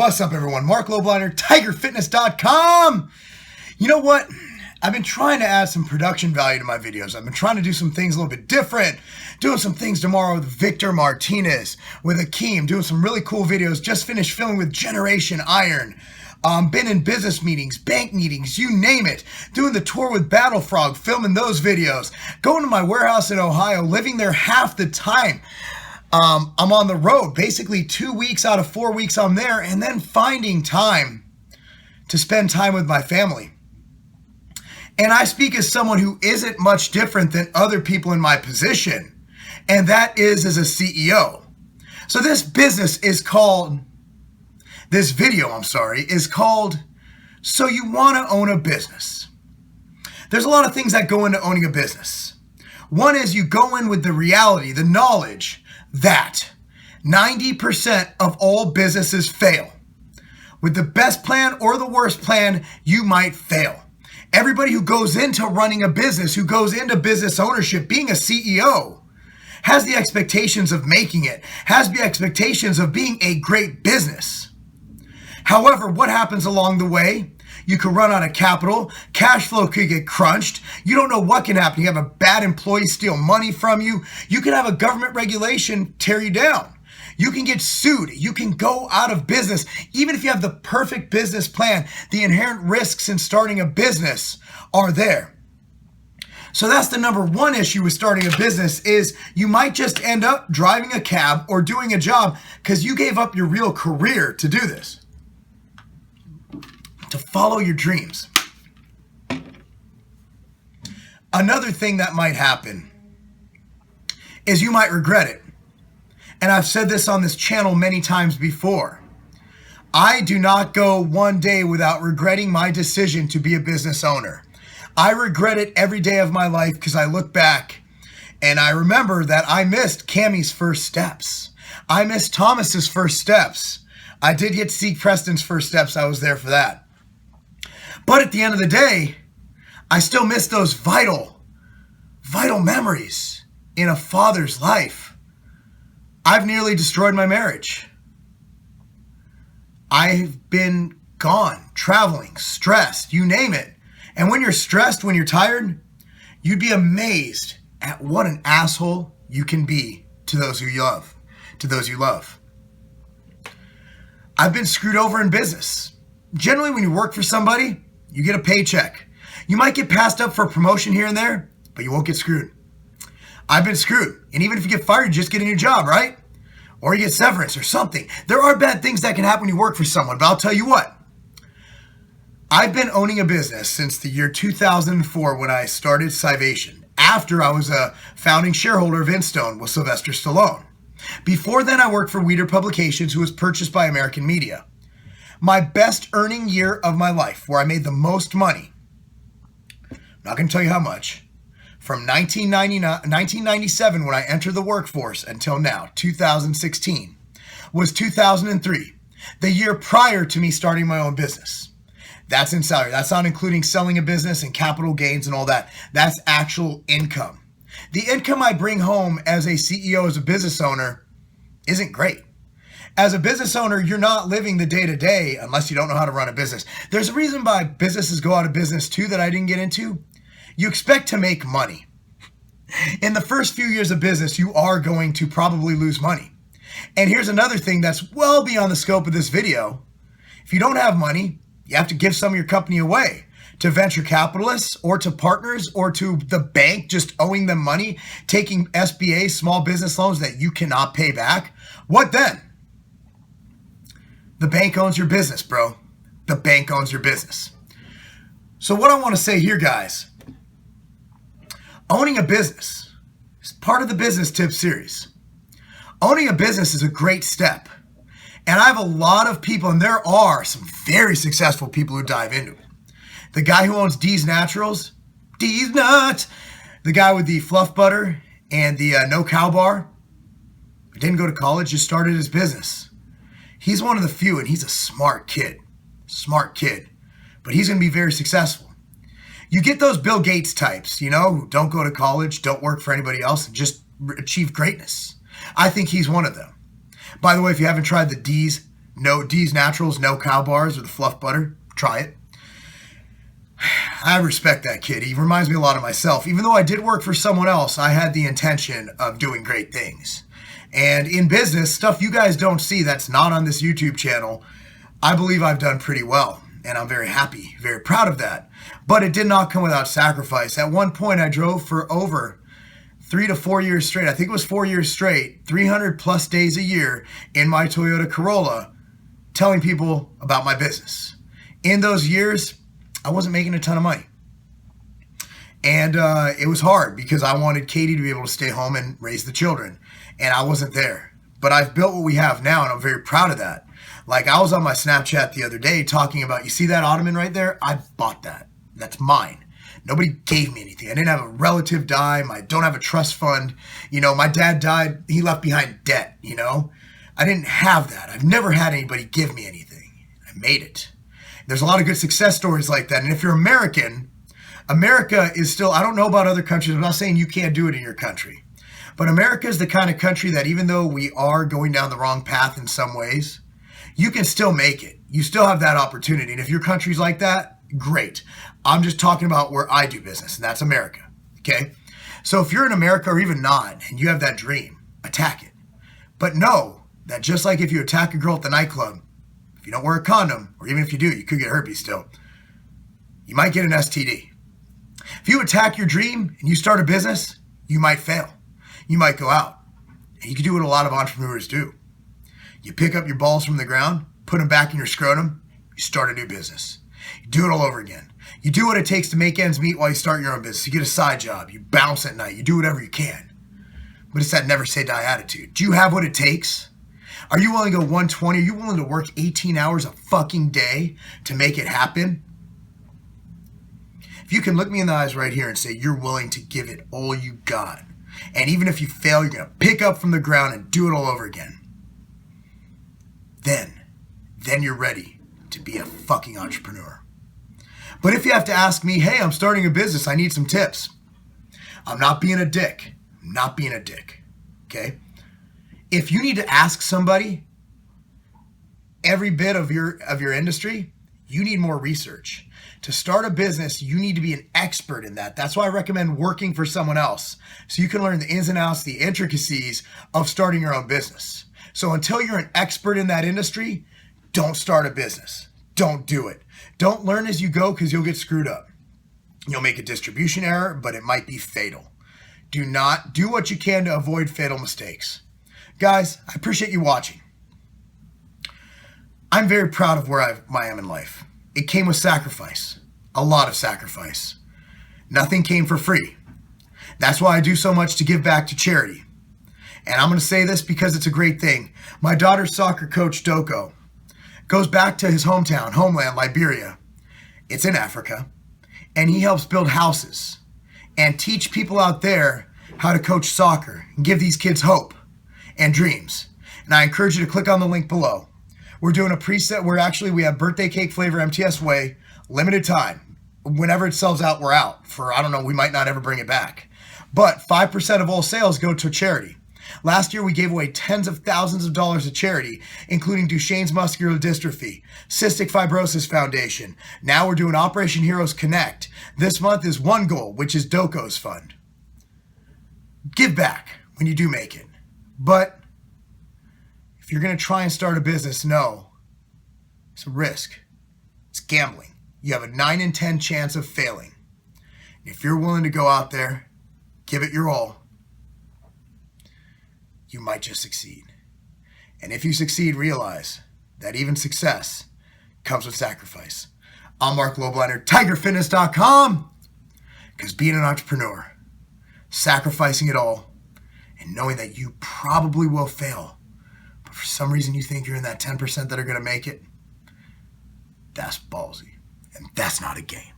What's up, everyone? Marc Lobliner, TigerFitness.com. You know what? I've been trying to add some production value to my videos. I've been trying to do some things a little bit different. Doing some things tomorrow with Victor Martinez, with Akeem, doing some really cool videos. Just finished filming with Generation Iron. Been in business meetings, bank meetings, you name it. Doing the tour with Battle Frog, filming those videos. Going to my warehouse in Ohio, living there half the time. I'm on the road, basically 2 weeks out of 4 weeks I'm there, and then finding time to spend time with my family. And I speak as someone who isn't much different than other people in my position, and that is as a CEO. So this video is called, So You Want to Own a Business. There's a lot of things that go into owning a business. One is you go in with the reality, the knowledge that 90% of all businesses fail. With the best plan or the worst plan, you might fail. Everybody who goes into running a business, who goes into business ownership, being a CEO, has the expectations of making it, has the expectations of being a great business. However, what happens along the way? You could run out of capital, cash flow could get crunched, you don't know what can happen. You have a bad employee steal money from you, you can have a government regulation tear you down. You can get sued, you can go out of business. Even if you have the perfect business plan, the inherent risks in starting a business are there. So that's the number one issue with starting a business, is you might just end up driving a cab or doing a job because you gave up your real career to do this, to follow your dreams. Another thing that might happen is you might regret it. And I've said this on this channel many times before. I do not go one day without regretting my decision to be a business owner. I regret it every day of my life because I look back and I remember that I missed Cammie's first steps. I missed Thomas's first steps. I did get to see Preston's first steps. I was there for that. But at the end of the day, I still miss those vital memories in a father's life. I've nearly destroyed my marriage. I've been gone, traveling, stressed, you name it. And when you're stressed, when you're tired, you'd be amazed at what an asshole you can be to those who you love. I've been screwed over in business. Generally, when you work for somebody, you get a paycheck. You might get passed up for a promotion here and there, but you won't get screwed. I've been screwed. And even if you get fired, you just get a new job, right? Or you get severance or something. There are bad things that can happen when you work for someone, but I'll tell you what. I've been owning a business since the year 2004 when I started Civation, after I was a founding shareholder of Instone with Sylvester Stallone. Before then, I worked for Weeder Publications, who was purchased by American Media. My best earning year of my life, where I made the most money, I'm not going to tell you how much, from 1997 when I entered the workforce until now, 2016, was 2003, the year prior to me starting my own business. That's in salary. That's not including selling a business and capital gains and all that. That's actual income. The income I bring home as a CEO, as a business owner, isn't great. As a business owner, you're not living the day-to-day unless you don't know how to run a business. There's a reason why businesses go out of business too that I didn't get into. You expect to make money. In the first few years of business, you are going to probably lose money. And here's another thing that's well beyond the scope of this video. If you don't have money, you have to give some of your company away to venture capitalists or to partners or to the bank, just owing them money, taking SBA, small business loans that you cannot pay back. What then? The bank owns your business, bro. The bank owns your business. So what I want to say here, guys, owning a business is part of the Business Tips series. Owning a business is a great step. And I have a lot of people, and there are some very successful people who dive into it. The guy who owns D's Naturals, D's Nuts, the guy with the fluff butter and the no cow bar, didn't go to college, just started his business. He's one of the few, and he's a smart kid, but he's going to be very successful. You get those Bill Gates types, you know, who don't go to college, don't work for anybody else, and just achieve greatness. I think he's one of them. By the way, if you haven't tried the D's No D's Naturals, no cow bars or the fluff butter. Try it. I respect that kid. He reminds me a lot of myself. Even though I did work for someone else, I had the intention of doing great things. And in business, stuff you guys don't see that's not on this YouTube channel, I believe I've done pretty well. And I'm very happy, very proud of that. But it did not come without sacrifice. At one point, I drove for over 3 to 4 years straight. I think it was 4 years straight, 300 plus days a year in my Toyota Corolla, telling people about my business. In those years, I wasn't making a ton of money. And it was hard because I wanted Katie to be able to stay home and raise the children. And I wasn't there. But I've built what we have now, and I'm very proud of that. Like, I was on my Snapchat the other day talking about, you see that ottoman right there? I bought that. That's mine. Nobody gave me anything. I didn't have a relative die. I don't have a trust fund. You know, my dad died. He left behind debt, you know? I didn't have that. I've never had anybody give me anything. I made it. There's a lot of good success stories like that. And if you're American, America is still, I don't know about other countries. I'm not saying you can't do it in your country. But America is the kind of country that even though we are going down the wrong path in some ways, you can still make it. You still have that opportunity. And if your country's like that, great. I'm just talking about where I do business, and that's America, okay? So if you're in America or even not, and you have that dream, attack it. But know that just like if you attack a girl at the nightclub, if you don't wear a condom, or even if you do, you could get herpes still, you might get an STD. If you attack your dream and you start a business, you might fail. You might go out. And you can do what a lot of entrepreneurs do. You pick up your balls from the ground, put them back in your scrotum, you start a new business. You do it all over again. You do what it takes to make ends meet while you start your own business. You get a side job. You bounce at night. You do whatever you can. But it's that never say die attitude. Do you have what it takes? Are you willing to go 120? Are you willing to work 18 hours a fucking day to make it happen? If you can look me in the eyes right here and say you're willing to give it all you got, and even if you fail, you're going to pick up from the ground and do it all over again, then you're ready to be a fucking entrepreneur. But if you have to ask me, hey, I'm starting a business, I need some tips. I'm not being a dick. I'm not being a dick, okay? If you need to ask somebody every bit of your industry, you need more research. To start a business, you need to be an expert in that. That's why I recommend working for someone else, so you can learn the ins and outs, the intricacies of starting your own business. So until you're an expert in that industry, don't start a business. Don't do it. Don't learn as you go because you'll get screwed up. You'll make a distribution error, but it might be fatal. Do not do what you can to avoid fatal mistakes. Guys, I appreciate you watching. I'm very proud of where I am in life. It came with sacrifice, a lot of sacrifice. Nothing came for free. That's why I do so much to give back to charity. And I'm going to say this because it's a great thing. My daughter's soccer coach, Doko, goes back to his homeland, Liberia. It's in Africa. And he helps build houses and teach people out there how to coach soccer and give these kids hope and dreams. And I encourage you to click on the link below. We're doing a preset where actually we have birthday cake flavor MTS Way, limited time. Whenever it sells out, we're out. For, I don't know, we might not ever bring it back. But 5% of all sales go to charity. Last year, we gave away tens of thousands of dollars to charity, including Duchenne's Muscular Dystrophy, Cystic Fibrosis Foundation. Now we're doing Operation Heroes Connect. This month is one goal, which is Doko's fund. Give back when you do make it. But if you're going to try and start a business, no. It's a risk. It's gambling. You have a 9 in 10 chance of failing. And if you're willing to go out there, give it your all, you might just succeed. And if you succeed, realize that even success comes with sacrifice. I'm Marc Lobliner, TigerFitness.com. Because being an entrepreneur, sacrificing it all, and knowing that you probably will fail, but for some reason you think you're in that 10% that are going to make it, that's ballsy. And that's not a game.